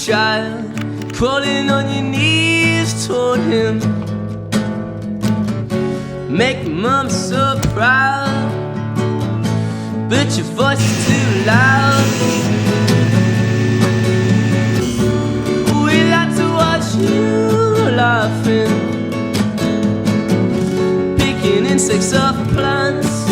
child, crawling on your knees toward him. Make mom so proud, but your voice is too loud. We like to watch you laughing, picking insects off plants.